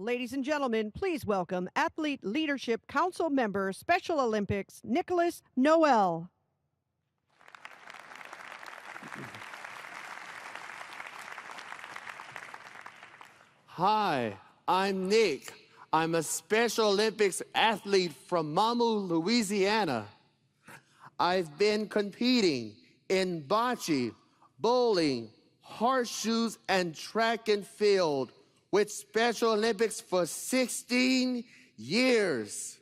Ladies and gentlemen, please welcome Athlete Leadership Council member, Special Olympics, Nicholas Noel. Hi, I'm Nick. I'm a Special Olympics athlete from Mamou, Louisiana. I've been competing in bocce, bowling, horseshoes, and track and field with Special Olympics for 16 years.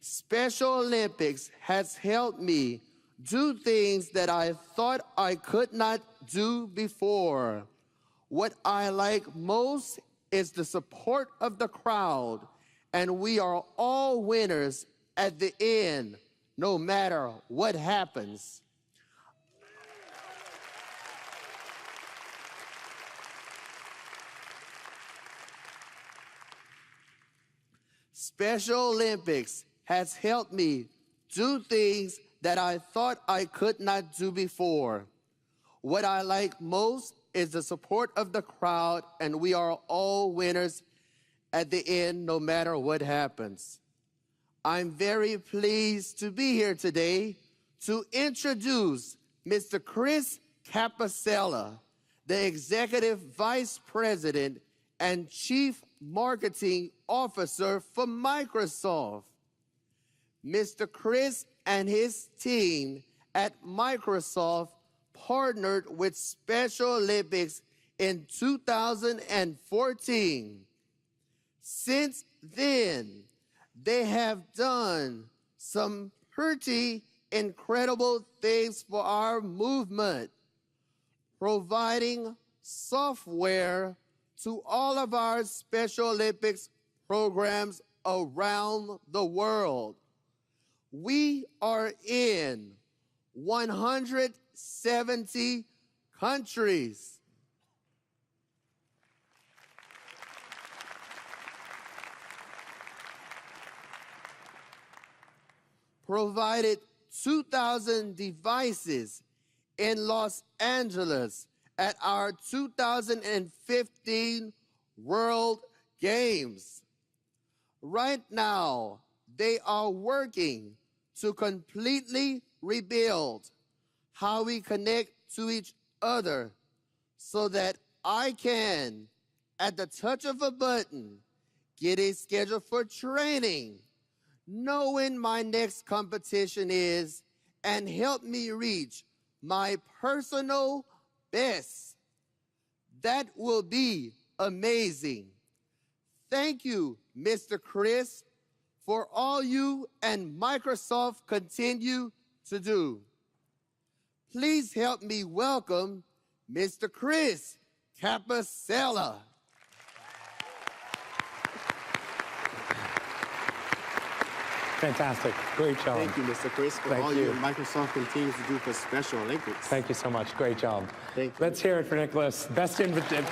Special Olympics has helped me do things that I thought I could not do before. What I like most is the support of the crowd, and we are all winners at the end, no matter what happens. Special Olympics has helped me do things that I thought I could not do before. What I like most is the support of the crowd, and we are all winners at the end, no matter what happens. I'm very pleased to be here today to introduce Mr. Chris Capicella, the Executive Vice President and Chief Marketing Officer for Microsoft. Mr. Chris and his team at Microsoft partnered with Special Olympics in 2014. Since then, they have done some pretty incredible things for our movement, providing software to all of our Special Olympics programs around the world. We are in 170 countries. Provided 2,000 devices in Los Angeles at our 2015 World Games. Right now, they are working to completely rebuild how we connect to each other so that I can, at the touch of a button, get a schedule for training, know when my next competition is, and help me reach my personal best. That will be amazing. Thank you, Mr. Chris, for all you and Microsoft continue to do. Please help me welcome Mr. Chris Capicella. Fantastic. Great job. Thank you, Mr. Chris, for all you and Microsoft continues to do for Special Olympics. Thank you so much. Great job. Thank you. Let's hear it for Nicholas. Best invitation.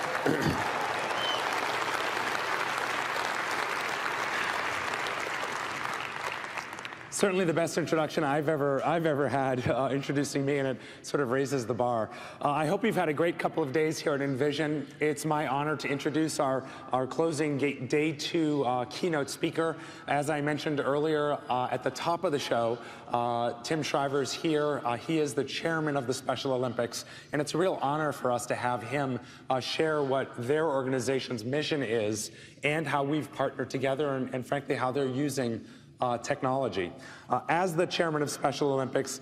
Certainly the best introduction I've ever had introducing me, and it sort of raises the bar. I hope you've had a great couple of days here at Envision. It's my honor to introduce our closing day 2 keynote speaker. As I mentioned earlier at the top of the show, Tim Shriver is here. He is the chairman of the Special Olympics, and it's a real honor for us to have him share what their organization's mission is and how we've partnered together and frankly, how they're using technology. As the chairman of Special Olympics,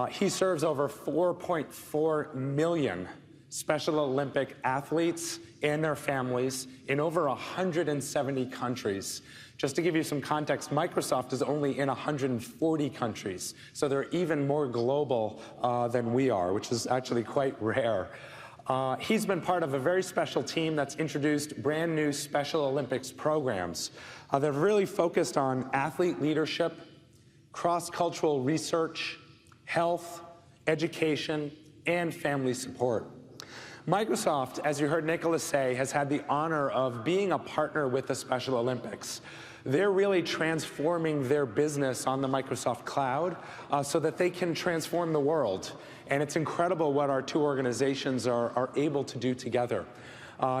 he serves over 4.4 million Special Olympic athletes and their families in over 170 countries. Just to give you some context, Microsoft is only in 140 countries, so they're even more global than we are, which is actually quite rare. He's been part of a very special team that's introduced brand new Special Olympics programs that have really focused on athlete leadership, cross-cultural research, health, education, and family support. Microsoft, as you heard Nicholas say, has had the honor of being a partner with the Special Olympics. They're really transforming their business on the Microsoft Cloud so that they can transform the world. And it's incredible what our two organizations are able to do together.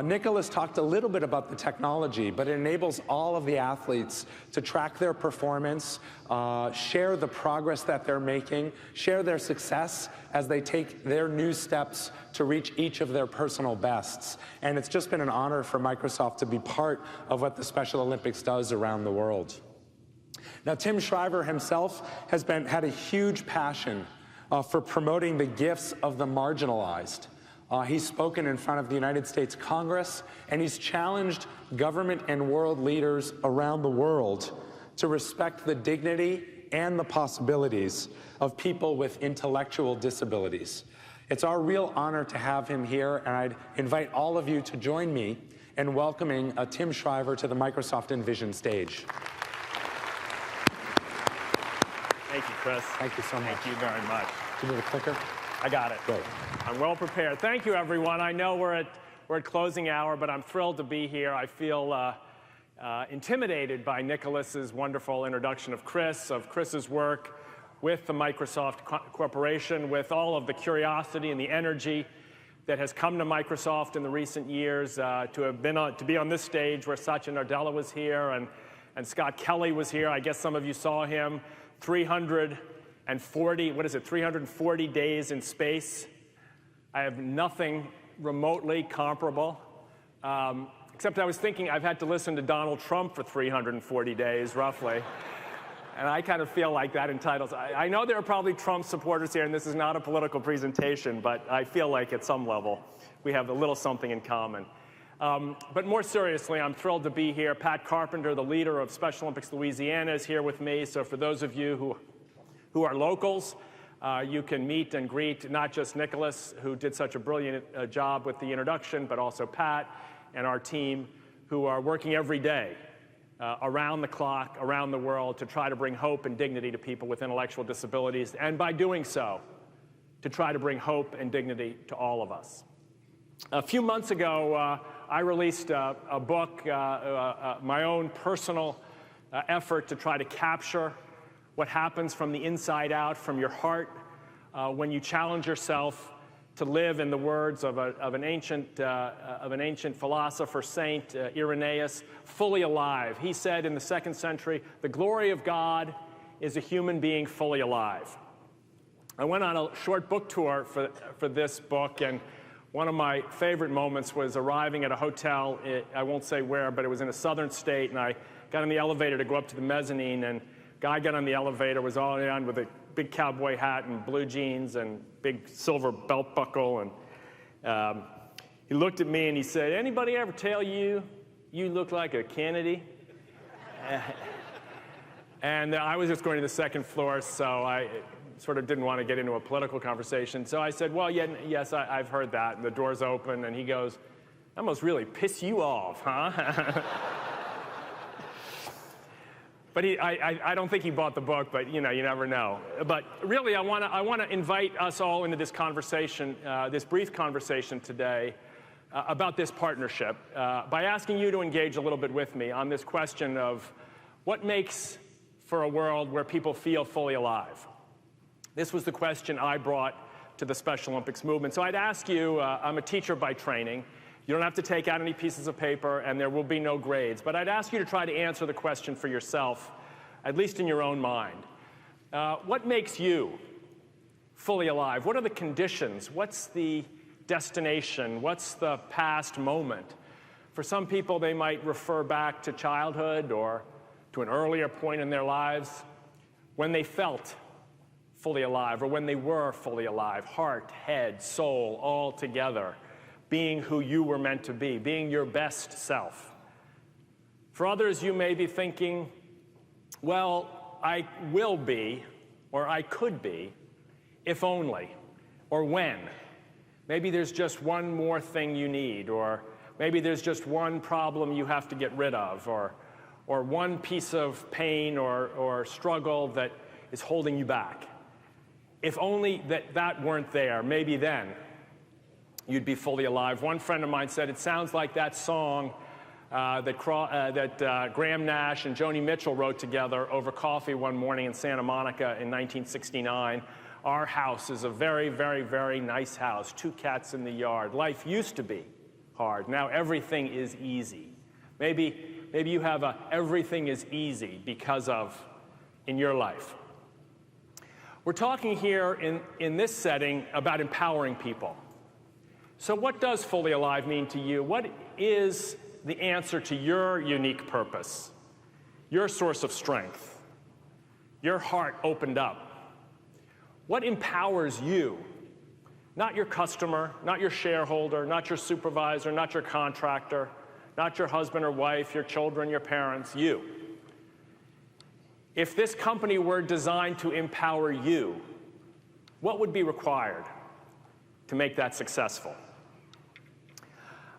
Nicholas talked a little bit about the technology, but it enables all of the athletes to track their performance, share the progress that they're making, share their success as they take their new steps to reach each of their personal bests. And it's just been an honor for Microsoft to be part of what the Special Olympics does around the world. Now, Tim Shriver himself has had a huge passion for promoting the gifts of the marginalized. He's spoken in front of the United States Congress, and he's challenged government and world leaders around the world to respect the dignity and the possibilities of people with intellectual disabilities. It's our real honor to have him here, and I'd invite all of you to join me in welcoming Tim Shriver to the Microsoft Envision stage. Thank you, Chris. Thank you so much. Thank you very much. Do you need a clicker? I got it. Great. I'm well prepared. Thank you, everyone. I know we're at closing hour, but I'm thrilled to be here. I feel intimidated by Nicholas's wonderful introduction of Chris's work with the Microsoft Corporation, with all of the curiosity and the energy that has come to Microsoft in the recent years, to be on this stage where Satya Nadella was here and Scott Kelly was here. I guess some of you saw him. 340 days in space. I have nothing remotely comparable, except I was thinking I've had to listen to Donald Trump for 340 days, roughly. And I kind of feel like that entitles. I know there are probably Trump supporters here, and this is not a political presentation, but I feel like at some level we have a little something in common. But more seriously, I'm thrilled to be here. Pat Carpenter, the leader of Special Olympics Louisiana, is here with me. So for those of you who are locals, you can meet and greet not just Nicholas, who did such a brilliant job with the introduction, but also Pat and our team, who are working every day around the clock, around the world, to try to bring hope and dignity to people with intellectual disabilities, and by doing so, to try to bring hope and dignity to all of us. A few months ago, I released a book, my own personal effort to try to capture what happens from the inside out, from your heart, when you challenge yourself to live, in the words of an ancient philosopher, Saint Irenaeus, fully alive. He said in the 2nd century, "The glory of God is a human being fully alive." I went on a short book tour for this book, and one of my favorite moments was arriving at a hotel, I won't say where, but it was in a southern state, and I got in the elevator to go up to the mezzanine, and guy got on the elevator, was all on with a big cowboy hat and blue jeans and big silver belt buckle, and he looked at me and he said, "Anybody ever tell you look like a Kennedy?" And I was just going to the 2nd floor, so I sort of didn't want to get into a political conversation. So I said, "Well, yes, I've heard that." And the door's open, and he goes, "That must really piss you off, huh?" But I don't think he bought the book, but you never know. But really, I want to invite us all into this conversation, this brief conversation today, about this partnership, by asking you to engage a little bit with me on this question of what makes for a world where people feel fully alive. This was the question I brought to the Special Olympics movement. So I'd ask you, I'm a teacher by training. You don't have to take out any pieces of paper, and there will be no grades. But I'd ask you to try to answer the question for yourself, at least in your own mind. What makes you fully alive? What are the conditions? What's the destination? What's the past moment? For some people, they might refer back to childhood or to an earlier point in their lives when they felt fully alive, or when they were fully alive, heart, head, soul, all together, being who you were meant to be, being your best self. For others, you may be thinking, well, I will be, or I could be, if only, or when. Maybe there's just one more thing you need, or maybe there's just one problem you have to get rid of, or one piece of pain or struggle that is holding you back. If only that weren't there, maybe then you'd be fully alive. One friend of mine said, it sounds like that song that Graham Nash and Joni Mitchell wrote together over coffee one morning in Santa Monica in 1969. Our house is a very, very, very nice house, 2 cats in the yard. Life used to be hard. Now everything is easy. Maybe you have a everything is easy because of in your life. We're talking here in this setting about empowering people. So what does fully alive mean to you? What is the answer to your unique purpose, your source of strength, your heart opened up? What empowers you? Not your customer, not your shareholder, not your supervisor, not your contractor, not your husband or wife, your children, your parents, you. If this company were designed to empower you, what would be required to make that successful?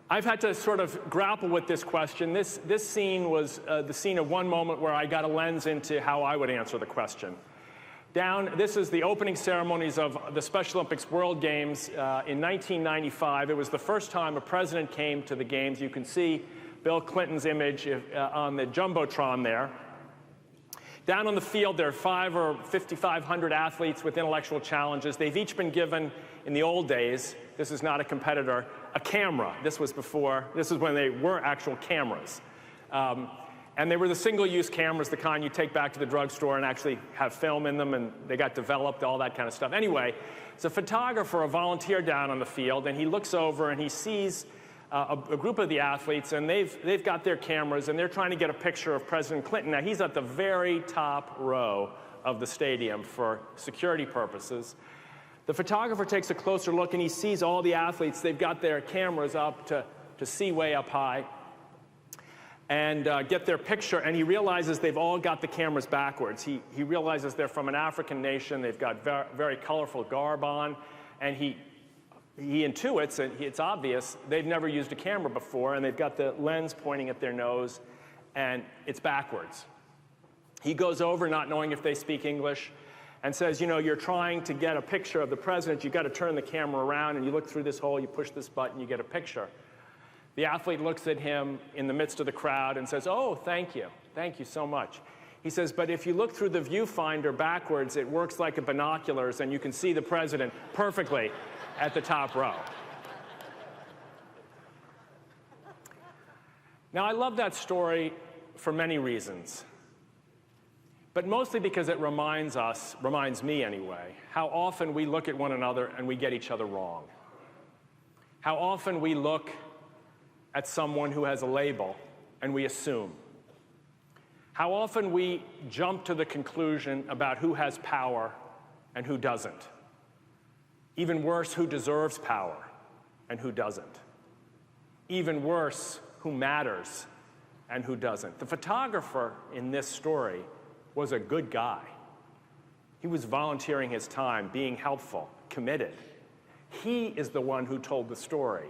I've had to sort of grapple with this question. This scene was the scene of one moment where I got a lens into how I would answer the question. This is the opening ceremonies of the Special Olympics World Games in 1995. It was the first time a president came to the Games. You can see Bill Clinton's image on the Jumbotron there. Down on the field, there are 500 or 5,500 athletes with intellectual challenges. They've each been given, in the old days, this is not a competitor, a camera. This is when they were actual cameras. And they were the single-use cameras, the kind you take back to the drugstore and actually have film in them, and they got developed, all that kind of stuff. Anyway, it's a photographer, a volunteer down on the field, and he looks over and he sees a group of the athletes, and they've got their cameras, and they're trying to get a picture of President Clinton. Now, he's at the very top row of the stadium for security purposes. The photographer takes a closer look, and he sees all the athletes. They've got their cameras up to see way up high and get their picture, and he realizes they've all got the cameras backwards. He realizes they're from an African nation. They've got very colorful garb on, and he intuits, and it's obvious, they've never used a camera before, and they've got the lens pointing at their nose, and it's backwards. He goes over, not knowing if they speak English, and says, you know, you're trying to get a picture of the president, you've got to turn the camera around, and you look through this hole, you push this button, you get a picture. The athlete looks at him in the midst of the crowd and says, oh, thank you so much. He says, but if you look through the viewfinder backwards, it works like a binoculars, and you can see the president perfectly at the top row. Now, I love that story for many reasons, but mostly because it reminds me anyway, how often we look at one another and we get each other wrong. How often we look at someone who has a label and we assume. How often we jump to the conclusion about who has power and who doesn't. Even worse, who deserves power and who doesn't. Even worse, who matters and who doesn't. The photographer in this story was a good guy. He was volunteering his time, being helpful, committed. He is the one who told the story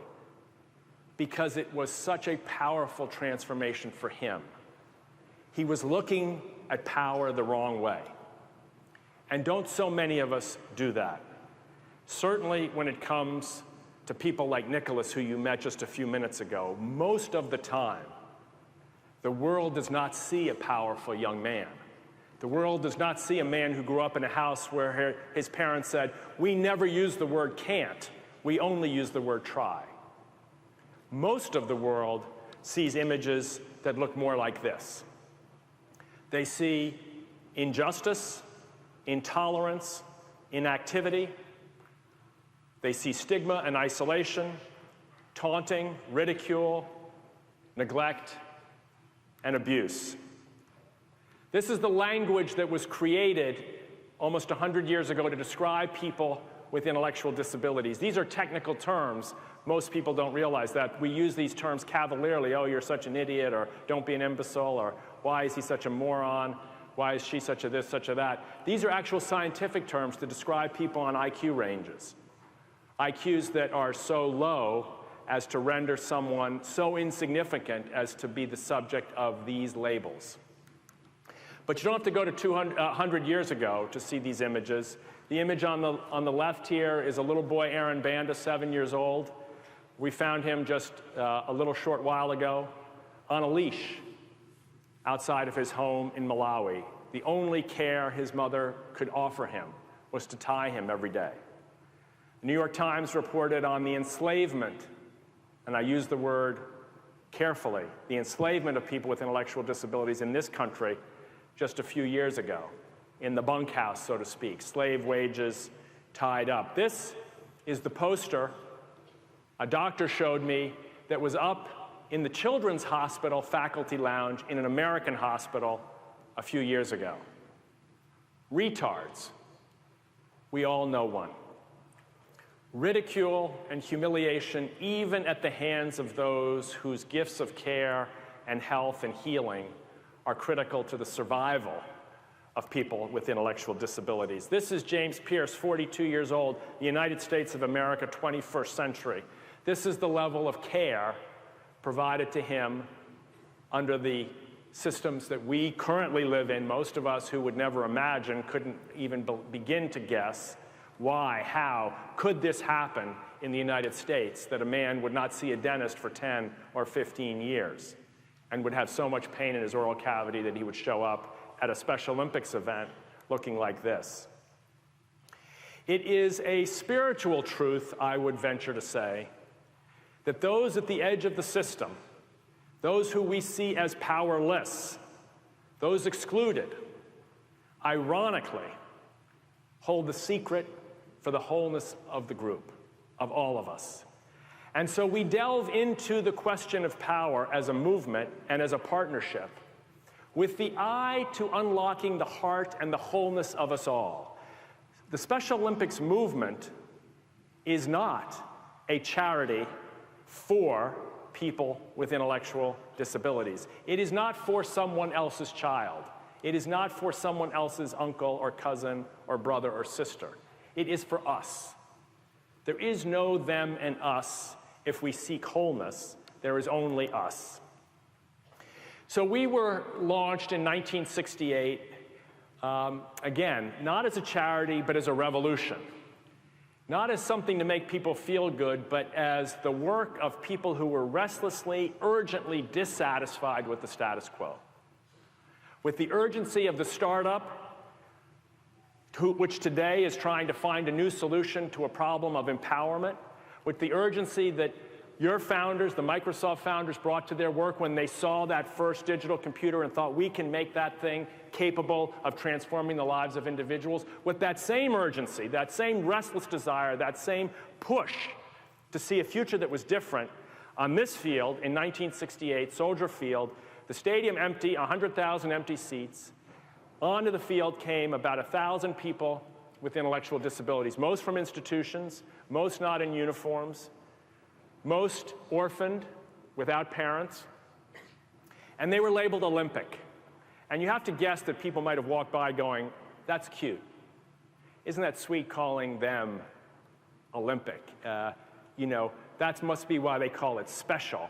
because it was such a powerful transformation for him. He was looking at power the wrong way. And don't so many of us do that? Certainly when it comes to people like Nicholas, who you met just a few minutes ago, most of the time, the world does not see a powerful young man. The world does not see a man who grew up in a house where his parents said, we never use the word can't, we only use the word try. Most of the world sees images that look more like this. They see injustice, intolerance, inactivity. They see stigma and isolation, taunting, ridicule, neglect, and abuse. This is the language that was created almost 100 years ago to describe people with intellectual disabilities. These are technical terms. Most people don't realize that. We use these terms cavalierly. Oh, you're such an idiot, or don't be an imbecile, or why is he such a moron? Why is she such a this, such a that? These are actual scientific terms to describe people on IQ ranges. IQs that are so low as to render someone so insignificant as to be the subject of these labels. But you don't have to go to 100 years ago to see these images. The image on the left here is a little boy, Aaron Banda, 7 years old. We found him just a little short while ago on a leash outside of his home in Malawi. The only care his mother could offer him was to tie him every day. The New York Times reported on the enslavement and I use the word carefully, the enslavement of people with intellectual disabilities in this country just a few years ago, in the bunkhouse, so to speak, slave wages tied up. This is the poster a doctor showed me that was up in the Children's Hospital faculty lounge in an American hospital a few years ago. Retards. We all know one. Ridicule and humiliation, even at the hands of those whose gifts of care and health and healing are critical to the survival of people with intellectual disabilities. This is James Pierce, 42 years old, the United States of America, 21st century. This is the level of care provided to him under the systems that we currently live in. Most of us who would never imagine, couldn't even begin to guess why, how could this happen in the United States, that a man would not see a dentist for 10 or 15 years and would have so much pain in his oral cavity that he would show up at a Special Olympics event looking like this. It is a spiritual truth, I would venture to say, that those at the edge of the system, those who we see as powerless, those excluded, ironically, hold the secret for the wholeness of the group, of all of us. And so we delve into the question of power as a movement and as a partnership with the eye to unlocking the heart and the wholeness of us all. The Special Olympics movement is not a charity for people with intellectual disabilities. It is not for someone else's child. It is not for someone else's uncle or cousin or brother or sister. It is for us. There is no them and us if we seek wholeness. There is only us. So we were launched in 1968, again, not as a charity, but as a revolution. Not as something to make people feel good, but as the work of people who were restlessly, urgently dissatisfied with the status quo. With the urgency of the startup, which today is trying to find a new solution to a problem of empowerment, with the urgency that your founders, the Microsoft founders, brought to their work when they saw that first digital computer and thought we can make that thing capable of transforming the lives of individuals, with that same urgency, that same restless desire, that same push to see a future that was different. On this field, in 1968, Soldier Field, the stadium empty, 100,000 empty seats. Onto the field came about 1,000 people with intellectual disabilities, most from institutions, most not in uniforms, most orphaned, without parents, and they were labeled Olympic. And you have to guess that people might have walked by going, that's cute. Isn't that sweet calling them Olympic? You know, that must be why they call it special.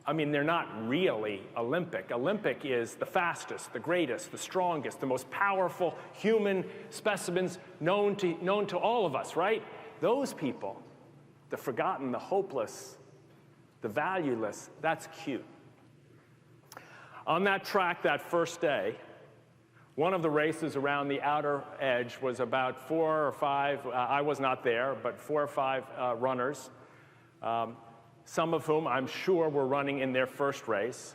I mean, they're not really Olympic. Olympic is the fastest, the greatest, the strongest, the most powerful human specimens known to all of us, right? Those people, the forgotten, the hopeless, the valueless, that's cute. On that track that first day, one of the races around the outer edge was about 4 or 5, I was not there, but 4 or 5 runners, some of whom I'm sure were running in their first race.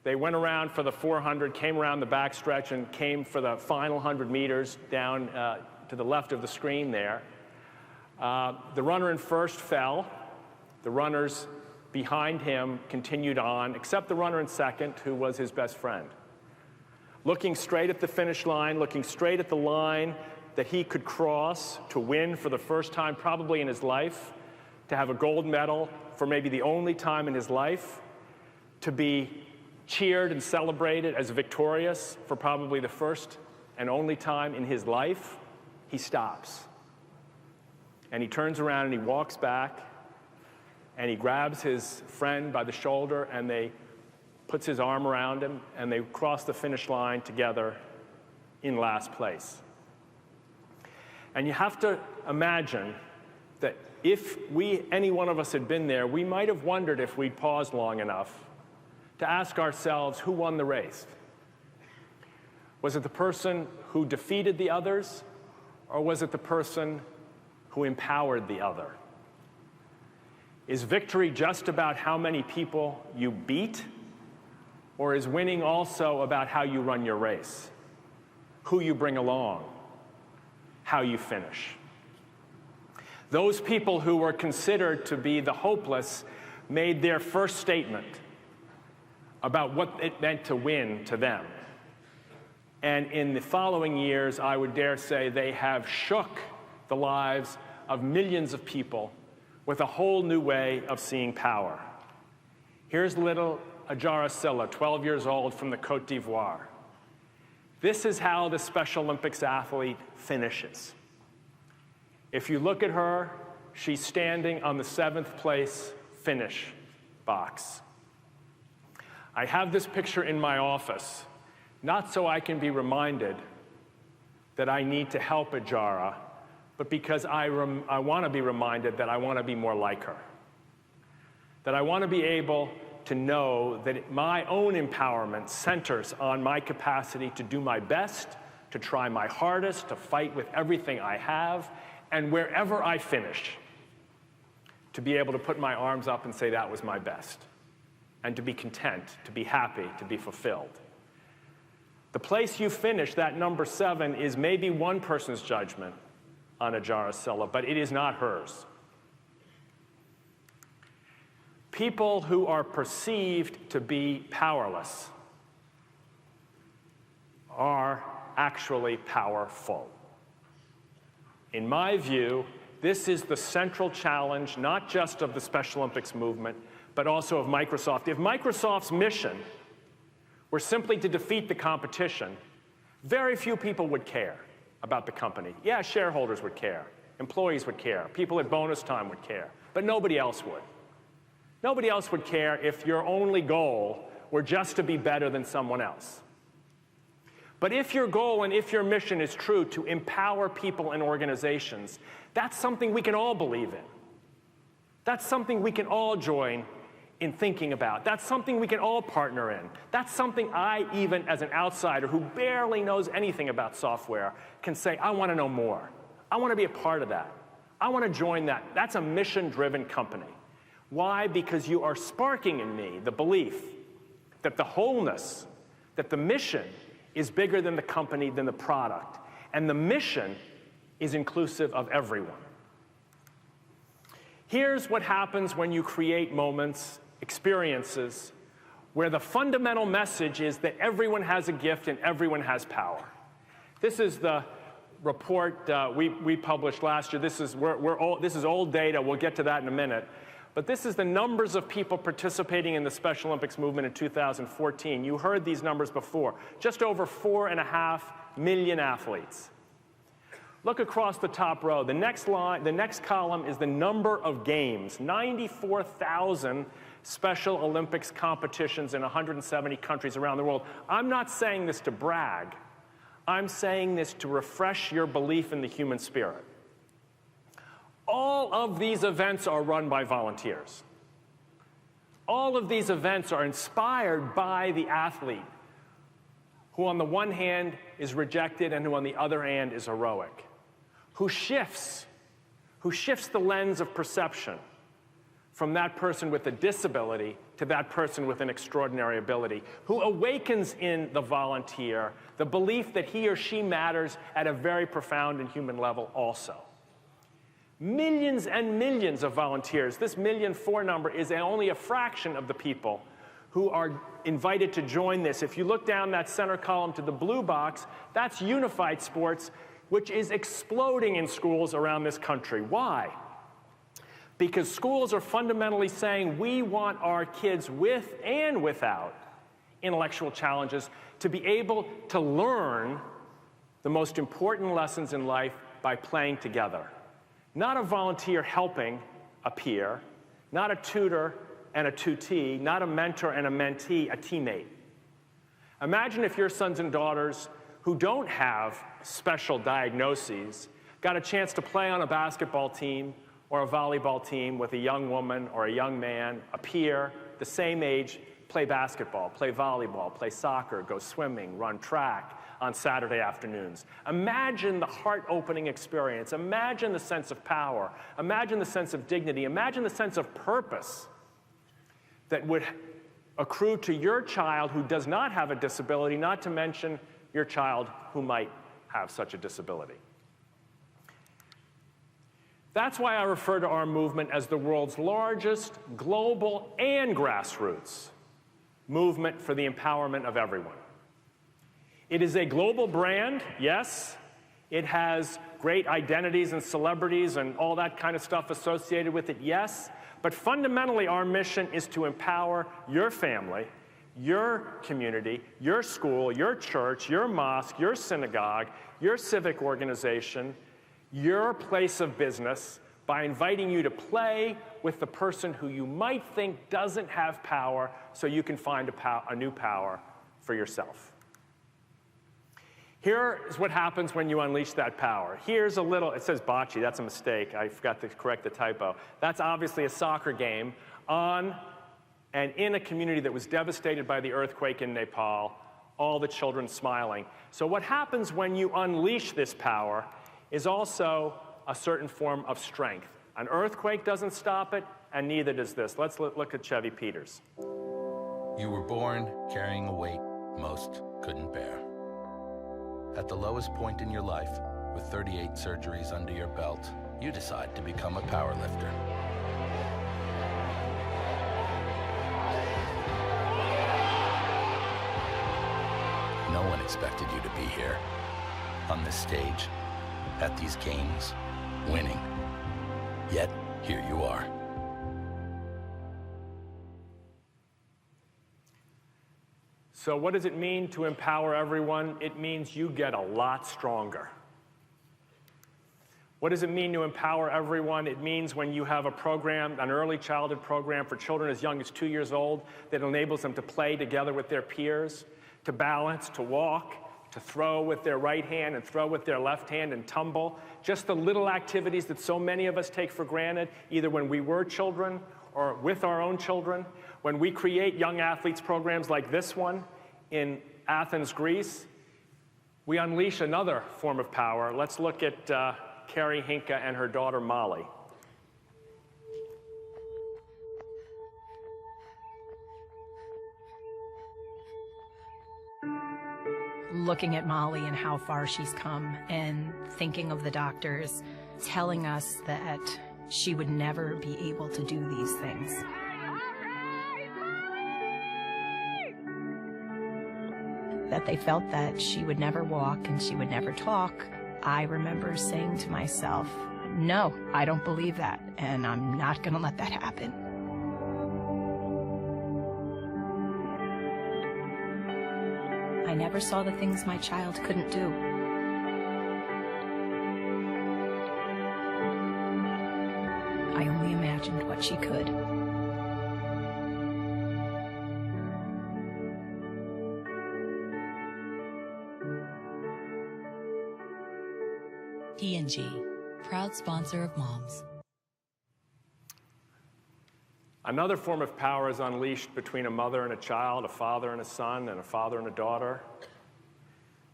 They went around for the 400, came around the backstretch, and came for the final 100 meters down to the left of the screen there. The runner in first fell. The runners behind him continued on, except the runner in second, who was his best friend. Looking straight at the finish line, looking straight at the line that he could cross to win for the first time probably in his life, to have a gold medal for maybe the only time in his life, to be cheered and celebrated as victorious for probably the first and only time in his life, he stops. And he turns around and he walks back and he grabs his friend by the shoulder and they puts his arm around him and they cross the finish line together in last place. And you have to imagine that if any one of us had been there, we might have wondered if we'd paused long enough to ask ourselves who won the race. Was it the person who defeated the others, or was it the person who empowered the other? Is victory just about how many people you beat? Or is winning also about how you run your race, who you bring along, how you finish? Those people who were considered to be the hopeless made their first statement about what it meant to win to them. And in the following years, I would dare say they have shook the lives of millions of people with a whole new way of seeing power. Here's little Ajara Sylla, 12 years old, from the Côte d'Ivoire. This is how the Special Olympics athlete finishes. If you look at her, she's standing on the 7th place finish box. I have this picture in my office, not so I can be reminded that I need to help Ajara, but because I want to be reminded that I want to be more like her. That I want to be able to know that my own empowerment centers on my capacity to do my best, to try my hardest, to fight with everything I have, and wherever I finish, to be able to put my arms up and say that was my best, and to be content, to be happy, to be fulfilled. The place you finish, that number 7, is maybe one person's judgment on Ajara Sylla, but it is not hers. People who are perceived to be powerless are actually powerful. In my view, this is the central challenge, not just of the Special Olympics movement, but also of Microsoft. If Microsoft's mission were simply to defeat the competition, very few people would care about the company. Yeah, shareholders would care, employees would care, people at bonus time would care, but nobody else would. Nobody else would care if your only goal were just to be better than someone else. But if your goal and if your mission is true to empower people and organizations, that's something we can all believe in. That's something we can all join in thinking about. That's something we can all partner in. That's something I, even as an outsider who barely knows anything about software, can say, I want to know more. I want to be a part of that. I want to join that. That's a mission-driven company. Why? Because you are sparking in me the belief that the wholeness, that the mission is bigger than the company, than the product. And the mission is inclusive of everyone. Here's what happens when you create moments, experiences, where the fundamental message is that everyone has a gift and everyone has power. This is the report we published last year. This is old data. We'll get to that in a minute. But this is the numbers of people participating in the Special Olympics movement in 2014. You heard these numbers before. Just over 4.5 million athletes. Look across the top row. The next column is the number of games. 94,000 Special Olympics competitions in 170 countries around the world. I'm not saying this to brag. I'm saying this to refresh your belief in the human spirit. All of these events are run by volunteers. All of these events are inspired by the athlete, who on the one hand is rejected and who on the other hand is heroic, who shifts the lens of perception from that person with a disability to that person with an extraordinary ability, who awakens in the volunteer the belief that he or she matters at a very profound and human level also. Millions and millions of volunteers. This 1.4 million number is only a fraction of the people who are invited to join this. If you look down that center column to the blue box, that's unified sports, which is exploding in schools around this country. Why? Because schools are fundamentally saying we want our kids with and without intellectual challenges to be able to learn the most important lessons in life by playing together. Not a volunteer helping a peer, not a tutor and a tutee, not a mentor and a mentee, a teammate. Imagine if your sons and daughters who don't have special diagnoses got a chance to play on a basketball team or a volleyball team with a young woman or a young man, a peer, the same age, play basketball, play volleyball, play soccer, go swimming, run track on Saturday afternoons. Imagine the heart-opening experience. Imagine the sense of power. Imagine the sense of dignity. Imagine the sense of purpose that would accrue to your child who does not have a disability, not to mention your child who might have such a disability. That's why I refer to our movement as the world's largest global and grassroots movement for the empowerment of everyone. It is a global brand, yes. It has great identities and celebrities and all that kind of stuff associated with it, yes. But fundamentally, our mission is to empower your family, your community, your school, your church, your mosque, your synagogue, your civic organization, your place of business, by inviting you to play with the person who you might think doesn't have power, so you can find a new power for yourself. Here is what happens when you unleash that power. Here's a little, it says bocce, that's a mistake. I forgot to correct the typo. That's obviously a soccer game on and in a community that was devastated by the earthquake in Nepal, all the children smiling. So what happens when you unleash this power is also a certain form of strength. An earthquake doesn't stop it, and neither does this. Let's look at Chevy Peters. You were born carrying a weight most couldn't bear. At the lowest point in your life, with 38 surgeries under your belt, you decide to become a powerlifter. No one expected you to be here, on this stage, at these games, winning. Yet, here you are. So what does it mean to empower everyone? It means you get a lot stronger. What does it mean to empower everyone? It means when you have a program, an early childhood program for children as young as 2 years old, that enables them to play together with their peers, to balance, to walk, to throw with their right hand and throw with their left hand and tumble. Just the little activities that so many of us take for granted, either when we were children or with our own children. When we create young athletes programs like this one in Athens, Greece, we unleash another form of power. Let's look at Carrie Hinka and her daughter Molly. Looking at Molly and how far she's come, and thinking of the doctors telling us that she would never be able to do these things. That they felt that she would never walk and she would never talk. I remember saying to myself, no, I don't believe that, and I'm not going to let that happen. I never saw the things my child couldn't do. I only imagined what she could. P&G, proud sponsor of moms. Another form of power is unleashed between a mother and a child, a father and a son, and a father and a daughter.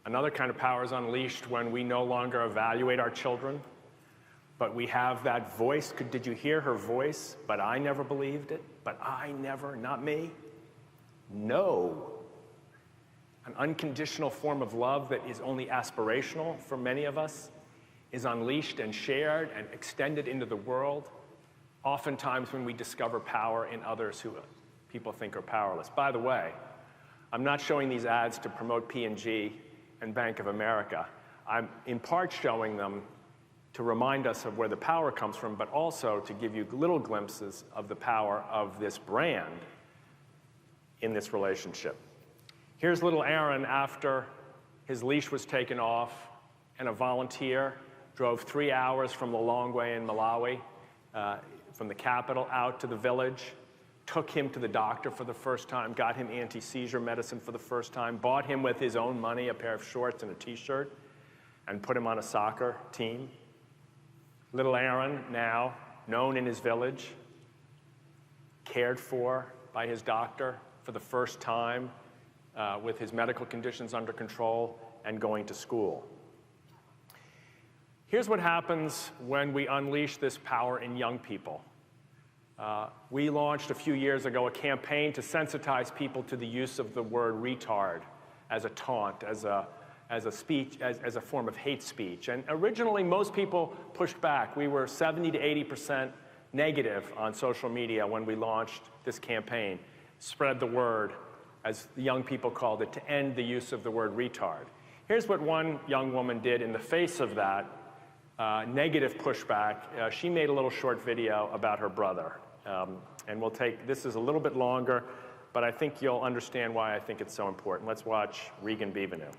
Another kind of power is unleashed when we no longer evaluate our children, but we have that voice. Did you hear her voice? But I never believed it. But I never, not me. No. An unconditional form of love that is only aspirational for many of us is unleashed and shared and extended into the world, oftentimes when we discover power in others who people think are powerless. By the way, I'm not showing these ads to promote P&G and Bank of America. I'm in part showing them to remind us of where the power comes from, but also to give you little glimpses of the power of this brand in this relationship. Here's little Aaron after his leash was taken off, and a volunteer drove 3 hours from Lilongwe in Malawi, from the capital out to the village, took him to the doctor for the first time, got him anti-seizure medicine for the first time, bought him with his own money a pair of shorts and a t-shirt, and put him on a soccer team. Little Aaron, now known in his village, cared for by his doctor, for the first time with his medical conditions under control and going to school. Here's what happens when we unleash this power in young people. We launched a few years ago a campaign to sensitize people to the use of the word retard as a taunt, as a form of hate speech. And originally, most people pushed back. We were 70 to 80% negative on social media when we launched this campaign. Spread the word, as the young people called it, to end the use of the word retard. Here's what one young woman did in the face of that negative pushback. She made a little short video about her brother. And this is a little bit longer, but I think you'll understand why I think it's so important. Let's watch Regan Bienvenu.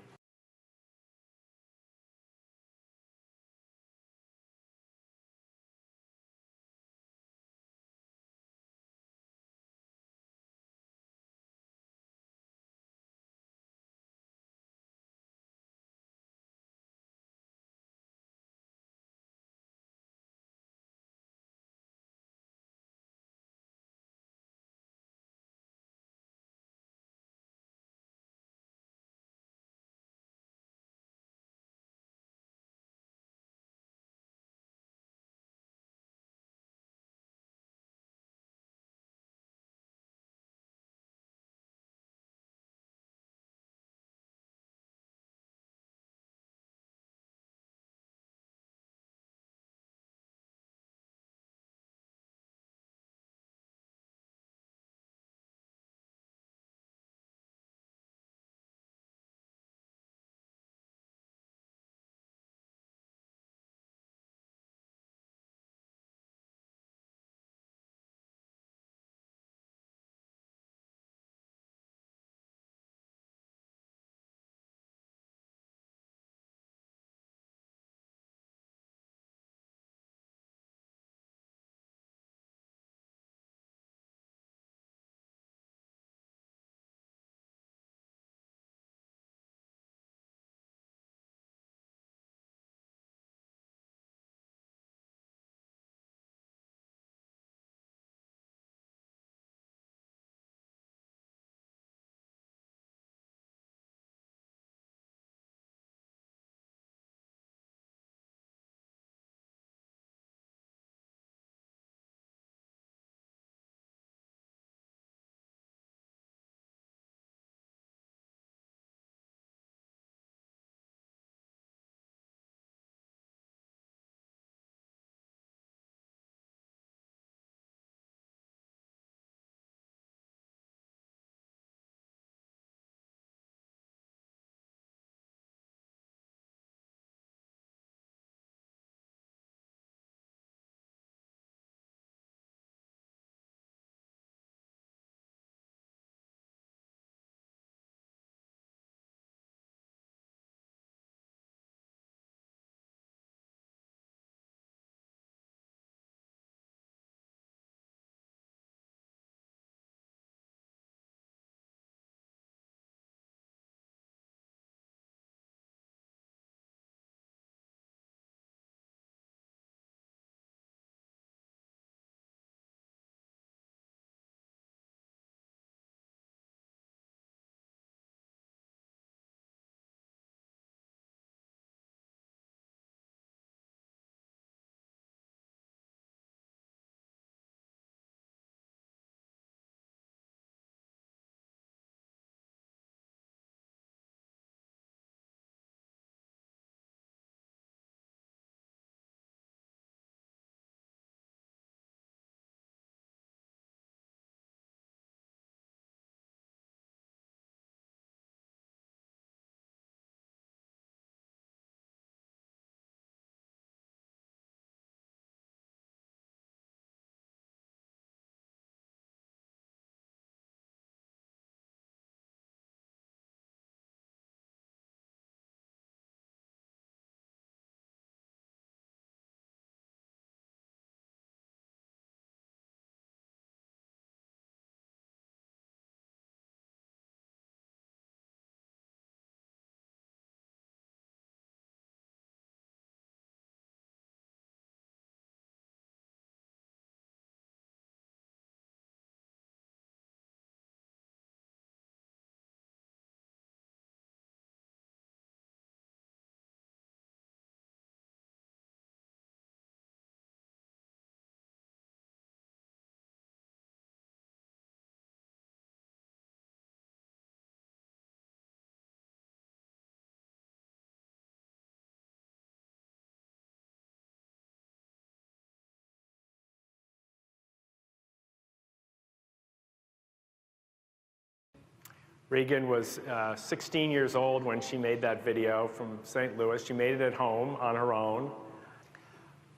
Regan was 16 years old when she made that video from St. Louis. She made it at home on her own.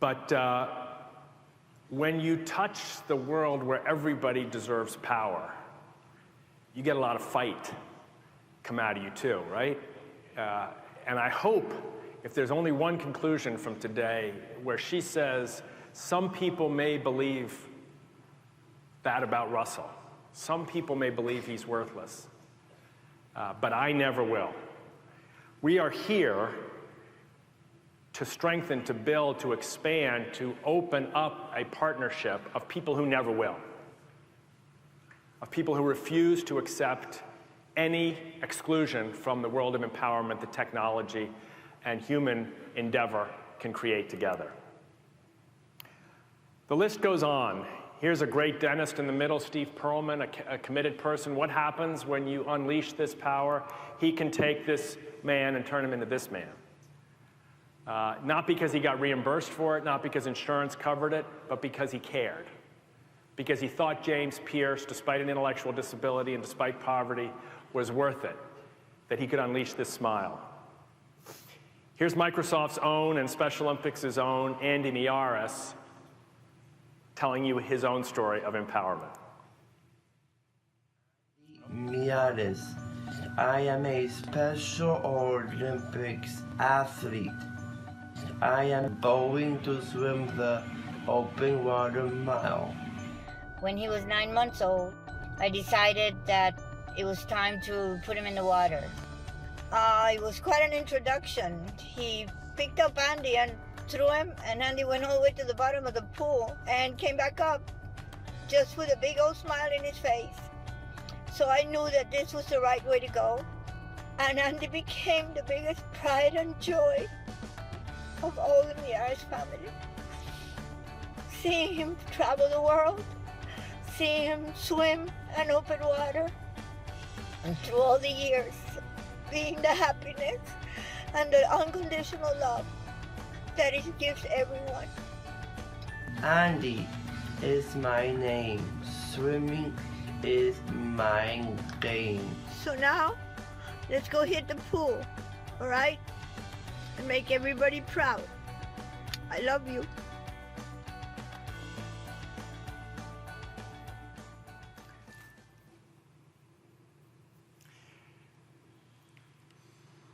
But when you touch the world where everybody deserves power, you get a lot of fight come out of you too, right? And I hope, if there's only one conclusion from today, where she says, some people may believe that about Russell. Some people may believe he's worthless, but I never will. We are here to strengthen, to build, to expand, to open up a partnership of people who never will, of people who refuse to accept any exclusion from the world of empowerment that technology and human endeavor can create together. The list goes on. Here's a great dentist in the middle, Steve Perlman, a committed person. What happens when you unleash this power? He can take this man and turn him into this man. Not because he got reimbursed for it, not because insurance covered it, but because he cared. Because he thought James Pierce, despite an intellectual disability and despite poverty, was worth it, that he could unleash this smile. Here's Microsoft's own and Special Olympics' own Andy Miaris telling you his own story of empowerment. Miaris, I am a Special Olympics athlete. I am going to swim the open water mile. When he was 9 months old, I decided that it was time to put him in the water. It was quite an introduction. He picked up Andy and threw him, and Andy went all the way to the bottom of the pool and came back up just with a big old smile in his face. So I knew that this was the right way to go. And Andy became the biggest pride and joy of all the Miaris family. Seeing him travel the world, seeing him swim in open water, and through all the years, being the happiness and the unconditional love that he gives everyone. Andy is my name. Swimming is my game. So now, let's go hit the pool, all right? And make everybody proud. I love you.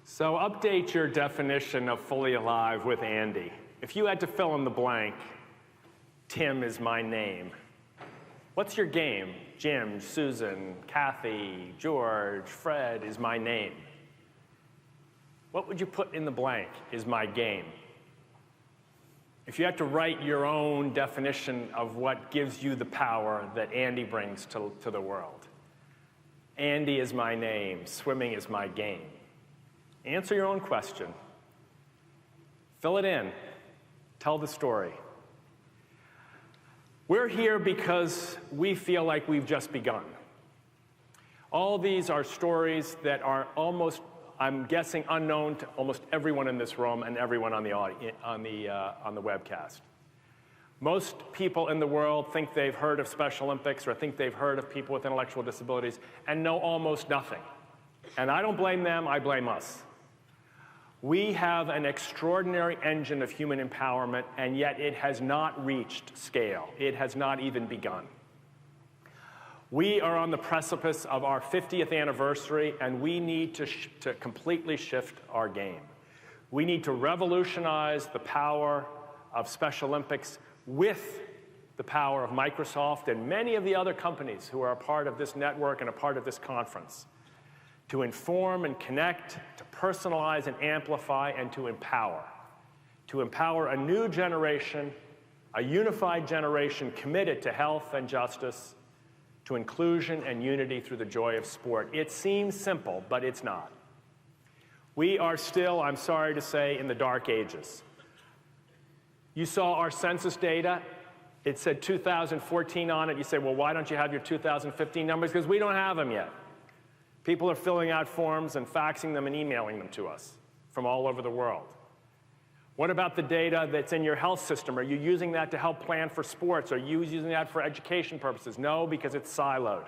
So update your definition of fully alive with Andy. If you had to fill in the blank, Tim is my name. What's your game? Jim, Susan, Kathy, George, Fred is my name. What would you put in the blank is my game? If you had to write your own definition of what gives you the power that Andy brings to the world. Andy is my name, swimming is my game. Answer your own question. Fill it in. Tell the story. We're here because we feel like we've just begun. All these are stories that are almost, I'm guessing, unknown to almost everyone in this room and everyone on the webcast. Most people in the world think they've heard of Special Olympics or think they've heard of people with intellectual disabilities and know almost nothing. And I don't blame them, I blame us. We have an extraordinary engine of human empowerment, and yet it has not reached scale. It has not even begun. We are on the precipice of our 50th anniversary, and we need to completely shift our game. We need to revolutionize the power of Special Olympics with the power of Microsoft and many of the other companies who are a part of this network and a part of this conference, to inform and connect, to personalize and amplify, and to empower a new generation, a unified generation committed to health and justice, to inclusion and unity through the joy of sport. It seems simple, but it's not. We are still, I'm sorry to say, in the dark ages. You saw our census data. It said 2014 on it. You say, well, why don't you have your 2015 numbers? Because we don't have them yet. People are filling out forms and faxing them and emailing them to us from all over the world. What about the data that's in your health system? Are you using that to help plan for sports? Are you using that for education purposes? No, because it's siloed.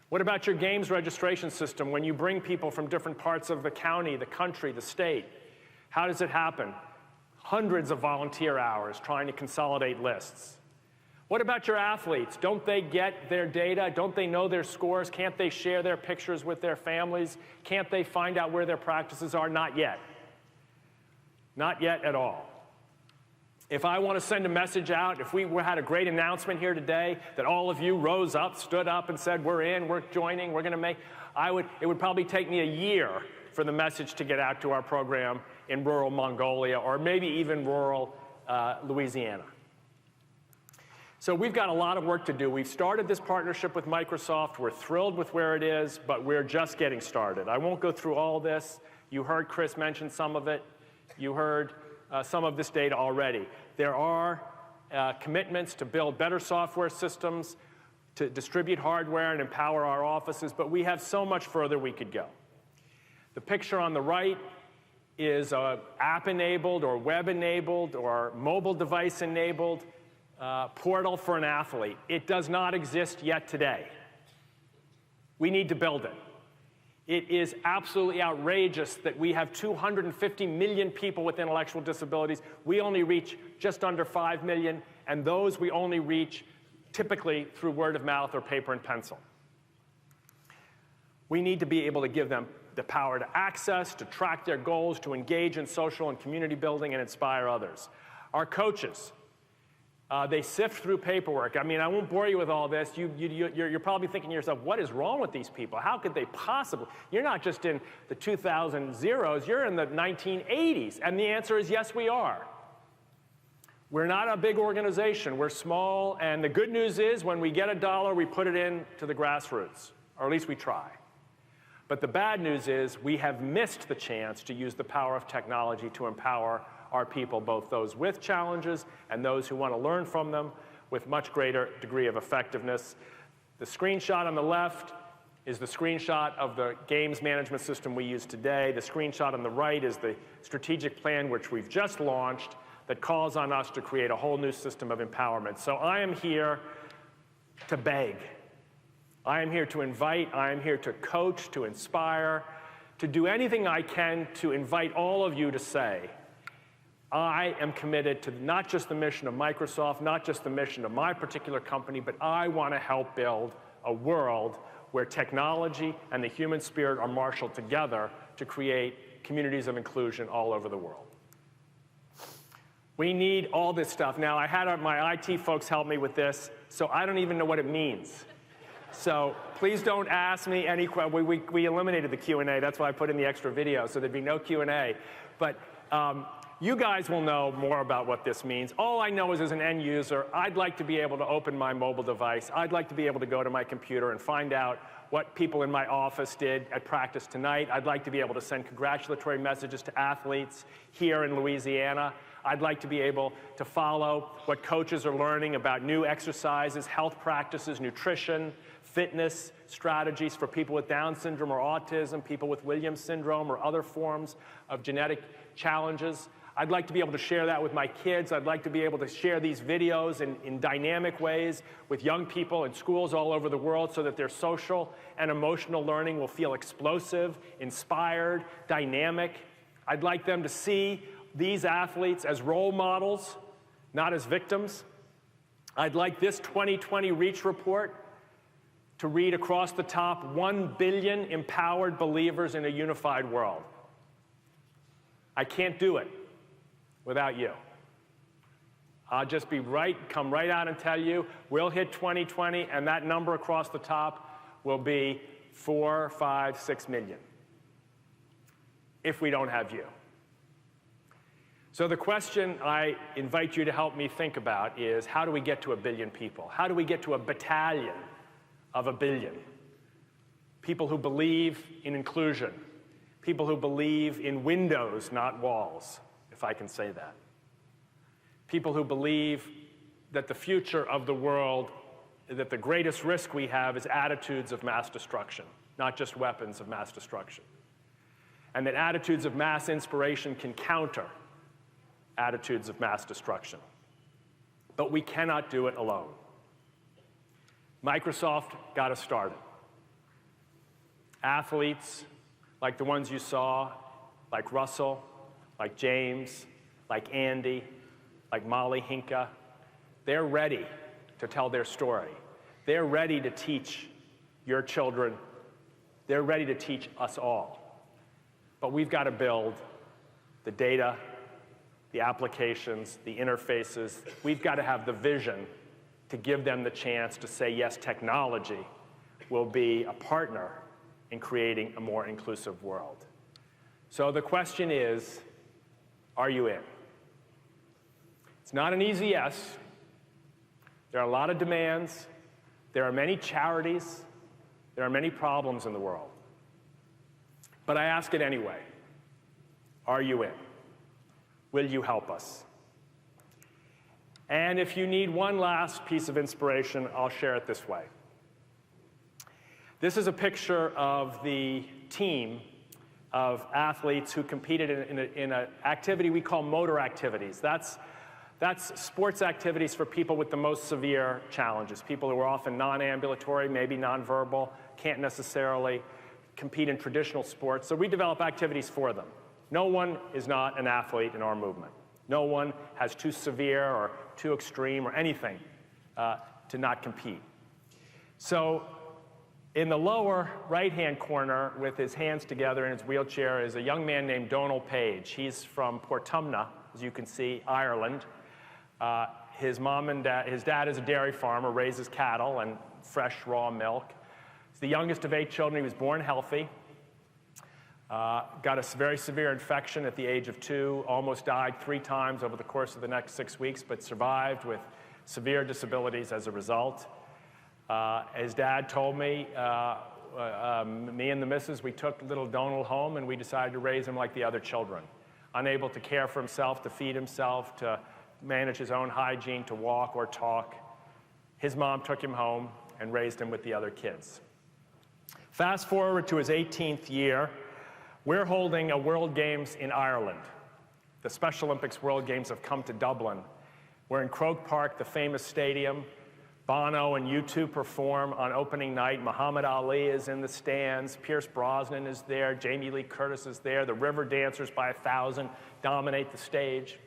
What about your games registration system when you bring people from different parts of the county, the country, the state? How does it happen? Hundreds of volunteer hours trying to consolidate lists. What about your athletes? Don't they get their data? Don't they know their scores? Can't they share their pictures with their families? Can't they find out where their practices are? Not yet. Not yet at all. If I want to send a message out, if we had a great announcement here today that all of you rose up, stood up and said, we're in, we're joining, we're going to make, it would probably take me a year for the message to get out to our program in rural Mongolia or maybe even rural Louisiana. So we've got a lot of work to do. We've started this partnership with Microsoft. We're thrilled with where it is, but we're just getting started. I won't go through all this. You heard Chris mention some of it. You heard some of this data already. There are commitments to build better software systems, to distribute hardware and empower our offices, but we have so much further we could go. The picture on the right is app-enabled or web-enabled or mobile device-enabled portal for an athlete. It does not exist yet today. We need to build it. It is absolutely outrageous that we have 250 million people with intellectual disabilities. We only reach just under 5 million, and those we only reach typically through word of mouth or paper and pencil. We need to be able to give them the power to access, to track their goals, to engage in social and community building and inspire others. Our coaches, they sift through paperwork. I mean, I won't bore you with all this. You're probably thinking to yourself, what is wrong with these people? How could they possibly? You're not just in the 2000s, you're in the 1980s. And the answer is yes, we are. We're not a big organization. We're small. And the good news is when we get $1, we put it into the grassroots, or at least we try. But the bad news is we have missed the chance to use the power of technology to empower our people, both those with challenges and those who want to learn from them with much greater degree of effectiveness. The screenshot on the left is the screenshot of the games management system we use today. The screenshot on the right is the strategic plan which we've just launched that calls on us to create a whole new system of empowerment. So I am here to beg. I am here to invite, I am here to coach, to inspire, to do anything I can to invite all of you to say, I am committed to not just the mission of Microsoft, not just the mission of my particular company, but I want to help build a world where technology and the human spirit are marshaled together to create communities of inclusion all over the world. We need all this stuff. Now, I had my IT folks help me with this, so I don't even know what it means. So please don't ask me any questions. We eliminated the Q&A. That's why I put in the extra video, so there'd be no Q&A. But you guys will know more about what this means. All I know is as an end user, I'd like to be able to open my mobile device. I'd like to be able to go to my computer and find out what people in my office did at practice tonight. I'd like to be able to send congratulatory messages to athletes here in Louisiana. I'd like to be able to follow what coaches are learning about new exercises, health practices, nutrition, fitness strategies for people with Down syndrome or autism, people with Williams syndrome or other forms of genetic challenges. I'd like to be able to share that with my kids. I'd like to be able to share these videos in dynamic ways with young people in schools all over the world so that their social and emotional learning will feel explosive, inspired, dynamic. I'd like them to see these athletes as role models, not as victims. I'd like this 2020 Reach report to read across the top, 1 billion empowered believers in a unified world. I can't do it without you. I'll just come right out and tell you, we'll hit 2020, and that number across the top will be 4, 5, 6 million if we don't have you. So the question I invite you to help me think about is, how do we get to 1 billion people? How do we get to a battalion of 1 billion? People who believe in inclusion. People who believe in windows, not walls, if I can say that. People who believe that the future of the world, that the greatest risk we have is attitudes of mass destruction, not just weapons of mass destruction. And that attitudes of mass inspiration can counter attitudes of mass destruction. But we cannot do it alone. Microsoft got us started. Athletes like the ones you saw, like Russell, like James, like Andy, like Molly Hinka, they're ready to tell their story. They're ready to teach your children. They're ready to teach us all. But we've got to build the data, the applications, the interfaces. We've got to have the vision to give them the chance to say, yes, technology will be a partner in creating a more inclusive world. So the question is, are you in? It's not an easy yes. There are a lot of demands. There are many charities. There are many problems in the world. But I ask it anyway. Are you in? Will you help us? And if you need one last piece of inspiration, I'll share it this way. This is a picture of the team of athletes who competed in an activity we call motor activities. That's sports activities for people with the most severe challenges, people who are often non-ambulatory, maybe nonverbal, can't necessarily compete in traditional sports. So we develop activities for them. No one is not an athlete in our movement. No one has too severe or too extreme or anything to not compete. So in the lower right-hand corner with his hands together in his wheelchair is a young man named Donal Page. He's from Portumna, as you can see, Ireland. His dad is a dairy farmer, raises cattle and fresh raw milk. He's the youngest of 8 children. He was born healthy. Got a very severe infection at the age of 2, almost died 3 times over the course of the next 6 weeks, but survived with severe disabilities as a result. His dad told me, me and the missus, we took little Donal home and we decided to raise him like the other children. Unable to care for himself, to feed himself, to manage his own hygiene, to walk or talk. His mom took him home and raised him with the other kids. Fast forward to his 18th year, we're holding a World Games in Ireland. The Special Olympics World Games have come to Dublin. We're in Croke Park, the famous stadium. Bono and U2 perform on opening night. Muhammad Ali is in the stands. Pierce Brosnan is there. Jamie Lee Curtis is there. The River Dancers by 1,000 dominate the stage.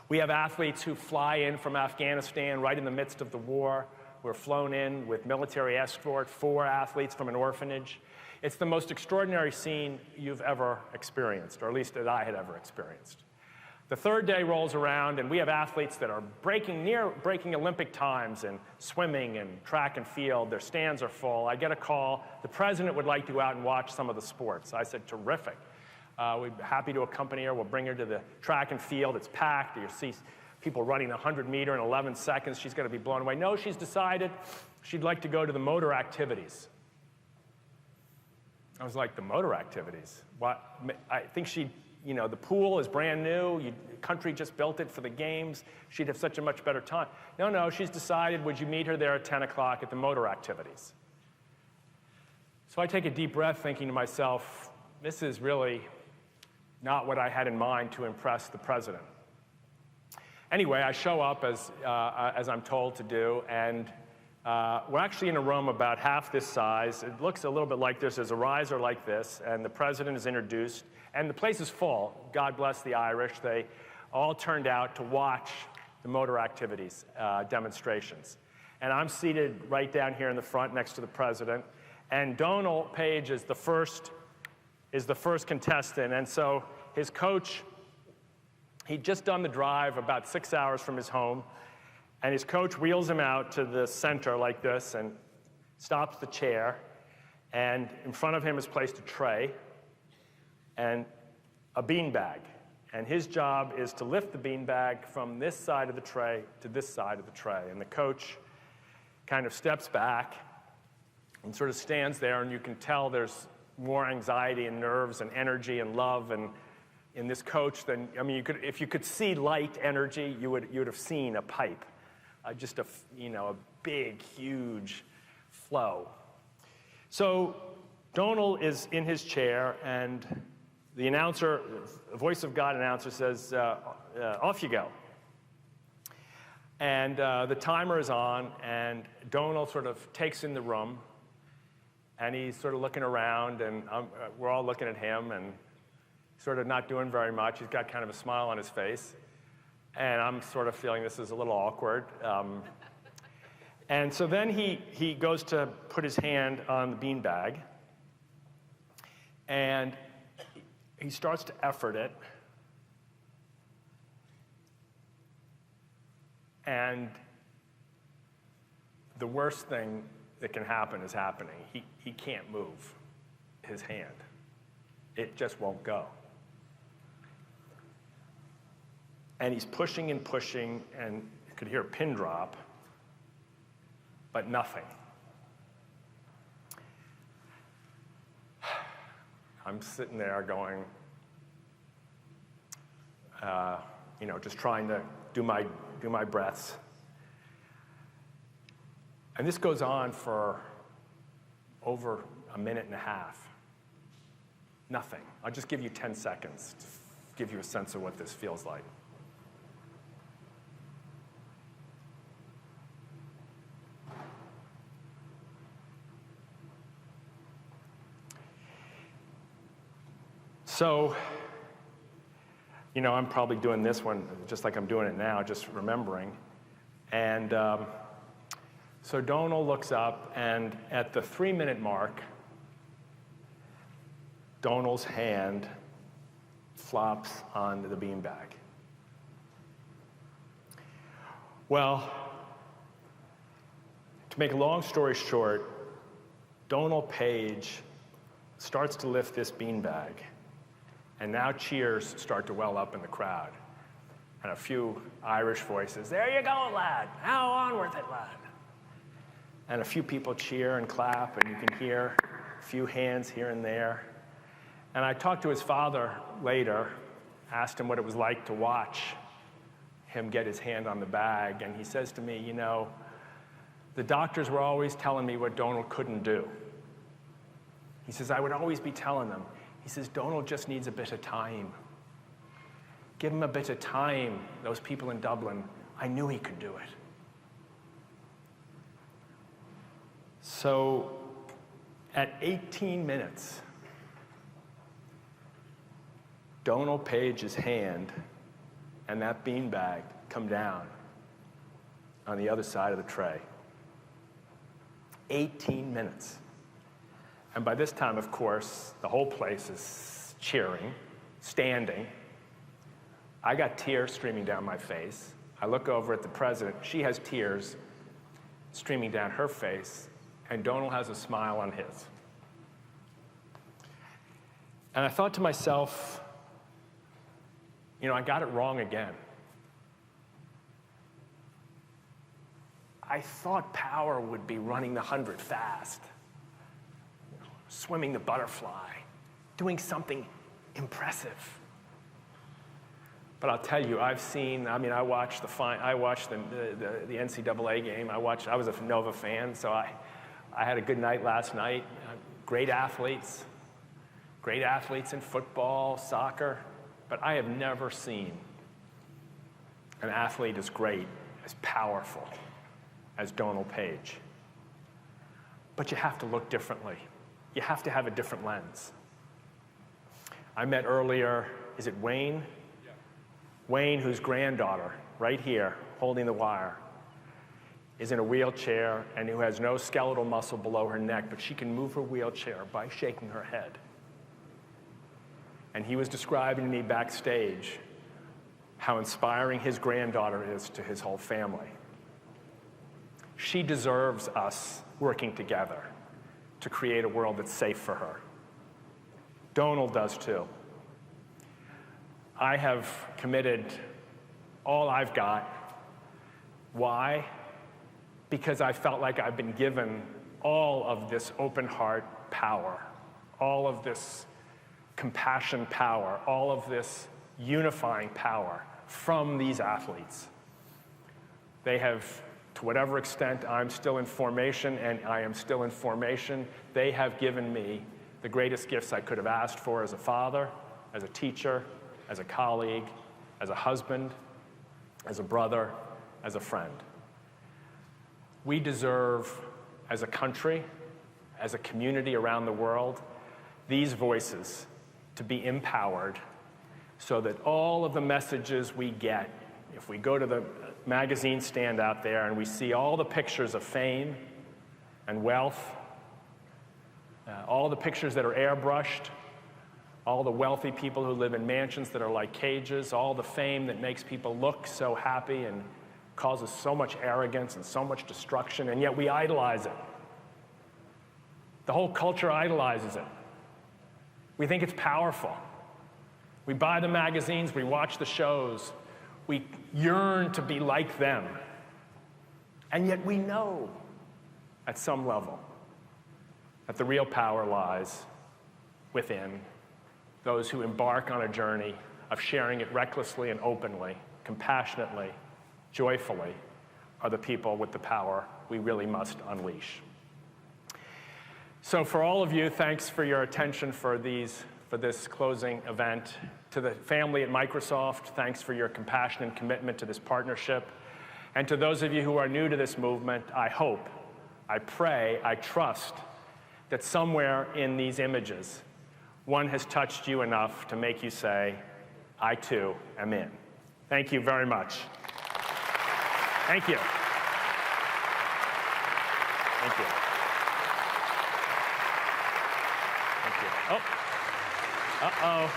We have athletes who fly in from Afghanistan right in the midst of the war. We're flown in with military escort, 4 athletes from an orphanage. It's the most extraordinary scene you've ever experienced, or at least that I had ever experienced. The 3rd day rolls around, and we have athletes that are breaking Olympic times in swimming and track and field. Their stands are full. I get a call. The president would like to go out and watch some of the sports. I said, terrific. We're happy to accompany her. We'll bring her to the track and field. It's packed. You'll see people running the 100-meter in 11 seconds. She's going to be blown away. No, she's decided she'd like to go to the motor activities. I was like, the motor activities? What? I think the pool is brand new. The country just built it for the games. She'd have such a much better time. No, she's decided, would you meet her there at 10 o'clock at the motor activities? So I take a deep breath thinking to myself, this is really not what I had in mind to impress the president. Anyway, I show up as I'm told to do, and we're actually in a room about half this size. It looks a little bit like this. There's a riser like this, and the president is introduced, and the place is full. God bless the Irish. They all turned out to watch the motor activities demonstrations. And I'm seated right down here in the front next to the president, and Donal Page is the first contestant. And so his coach, he'd just done the drive about 6 hours from his home, and his coach wheels him out to the center like this and stops the chair, and in front of him is placed a tray and a beanbag. And his job is to lift the beanbag from this side of the tray to this side of the tray. And the coach kind of steps back and sort of stands there, and you can tell there's more anxiety and nerves and energy and love and in this coach than, I mean, if you could see light energy, you would have seen a pipe. Just a big, huge flow. So Donal is in his chair, and the announcer, the Voice of God announcer says, off you go. And the timer is on, and Donal sort of takes in the room, And he's sort of looking around, and we're all looking at him, and sort of not doing very much. He's got kind of a smile on his face. And I'm sort of feeling this is a little awkward. And so then he goes to put his hand on the beanbag, and he starts to effort it. And the worst thing that can happen is happening. He can't move his hand. It just won't go. And he's pushing and pushing, and you could hear a pin drop, but nothing. I'm sitting there going, just trying to do my breaths. And this goes on for over a minute and a half. Nothing. I'll just give you 10 seconds to give you a sense of what this feels like. So, I'm probably doing this one just like I'm doing it now, just remembering. And so Donal looks up, and at the 3-minute mark, Donal's hand flops onto the beanbag. Well, to make a long story short, Donal Page starts to lift this beanbag. And now cheers start to well up in the crowd. And a few Irish voices, "There you go, lad. How on with it, lad." And a few people cheer and clap, and you can hear a few hands here and there. And I talked to his father later, asked him what it was like to watch him get his hand on the bag. And he says to me, the doctors were always telling me what Donal couldn't do. He says, I would always be telling them. He says, Donal just needs a bit of time. Give him a bit of time, those people in Dublin. I knew he could do it. So at 18 minutes, Donal Page's hand and that beanbag come down on the other side of the tray. 18 minutes. And by this time, of course, the whole place is cheering, standing. I got tears streaming down my face. I look over at the president. She has tears streaming down her face, and Donal has a smile on his. And I thought to myself, I got it wrong again. I thought power would be running the 100 fast. Swimming the butterfly, doing something impressive. But I'll tell you, I watched the NCAA game. I was a Nova fan, so I had a good night last night. Great athletes in football, soccer, but I have never seen an athlete as great, as powerful as Donal Page. But you have to look differently. You have to have a different lens. I met earlier, is it Wayne? Yeah. Wayne, whose granddaughter, right here, holding the wire, is in a wheelchair and who has no skeletal muscle below her neck, but she can move her wheelchair by shaking her head. And he was describing to me backstage how inspiring his granddaughter is to his whole family. She deserves us working together to create a world that's safe for her. Donal does too. I have committed all I've got. Why? Because I felt like I've been given all of this open heart power, all of this compassion power, all of this unifying power from these athletes. They have, to whatever extent I'm still in formation, and I am still in formation, they have given me the greatest gifts I could have asked for as a father, as a teacher, as a colleague, as a husband, as a brother, as a friend. We deserve, as a country, as a community around the world, these voices to be empowered so that all of the messages we get, if we go to the magazine stand out there and we see all the pictures of fame and wealth, all the pictures that are airbrushed, all the wealthy people who live in mansions that are like cages, all the fame that makes people look so happy and causes so much arrogance and so much destruction, and yet we idolize it. The whole culture idolizes it. We think it's powerful. We buy the magazines, we watch the shows, we yearn to be like them. And yet we know at some level that the real power lies within those who embark on a journey of sharing it recklessly and openly, compassionately, joyfully, are the people with the power we really must unleash. So for all of you, thanks for your attention for this closing event. To the family at Microsoft, thanks for your compassion and commitment to this partnership. And to those of you who are new to this movement, I hope, I pray, I trust that somewhere in these images, one has touched you enough to make you say, I too am in. Thank you very much. Thank you. Thank you. Thank you. Oh. Uh-oh.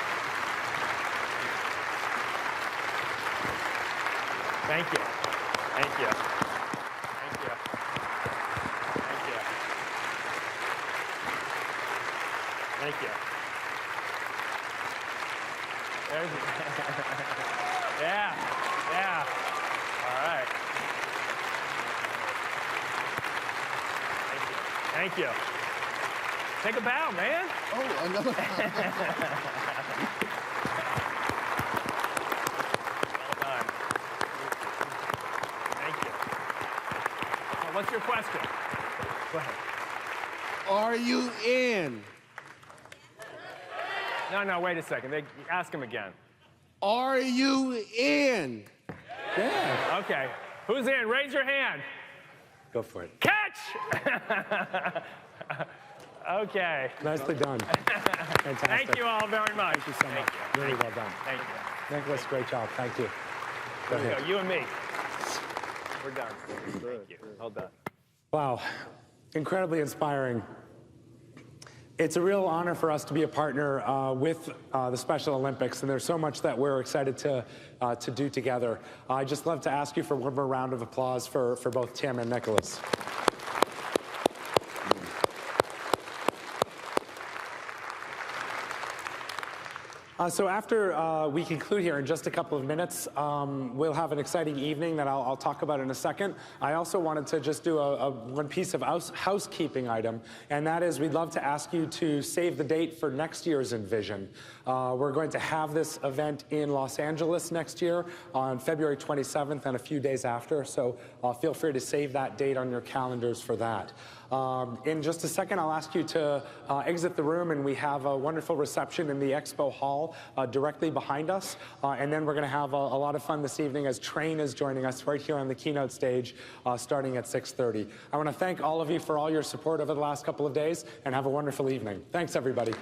Thank you. Thank you. Thank you. Thank you. Thank you. There's yeah. Yeah. All right. Thank you. Take a bow, man. Oh, another Well done. Thank you. So what's your question? Go ahead. Are you in? No, wait a second. Ask him again. Are you in? Yeah. Okay. Who's in? Raise your hand. Go for it. Catch! Okay. Nicely done. Fantastic. Thank you all very much. Thank you so much. Really well done. Thank you. Nicholas, great job. Thank you. Go Here we ahead. go. You and me. We're done. Thank you. Well done. Wow. Incredibly inspiring. It's a real honor for us to be a partner with the Special Olympics, and there's so much that we're excited to do together. I'd just love to ask you for one more round of applause for both Tim and Nicholas. So after we conclude here in just a couple of minutes, we'll have an exciting evening that I'll talk about in a second. I also wanted to just do one piece of housekeeping item, and that is we'd love to ask you to save the date for next year's Envision. We're going to have this event in Los Angeles next year on February 27th and a few days after, so feel free to save that date on your calendars for that. In just a second, I'll ask you to exit the room, and we have a wonderful reception in the Expo Hall directly behind us. And then we're going to have a lot of fun this evening as Train is joining us right here on the keynote stage starting at 6:30. I want to thank all of you for all your support over the last couple of days, and have a wonderful evening. Thanks, everybody.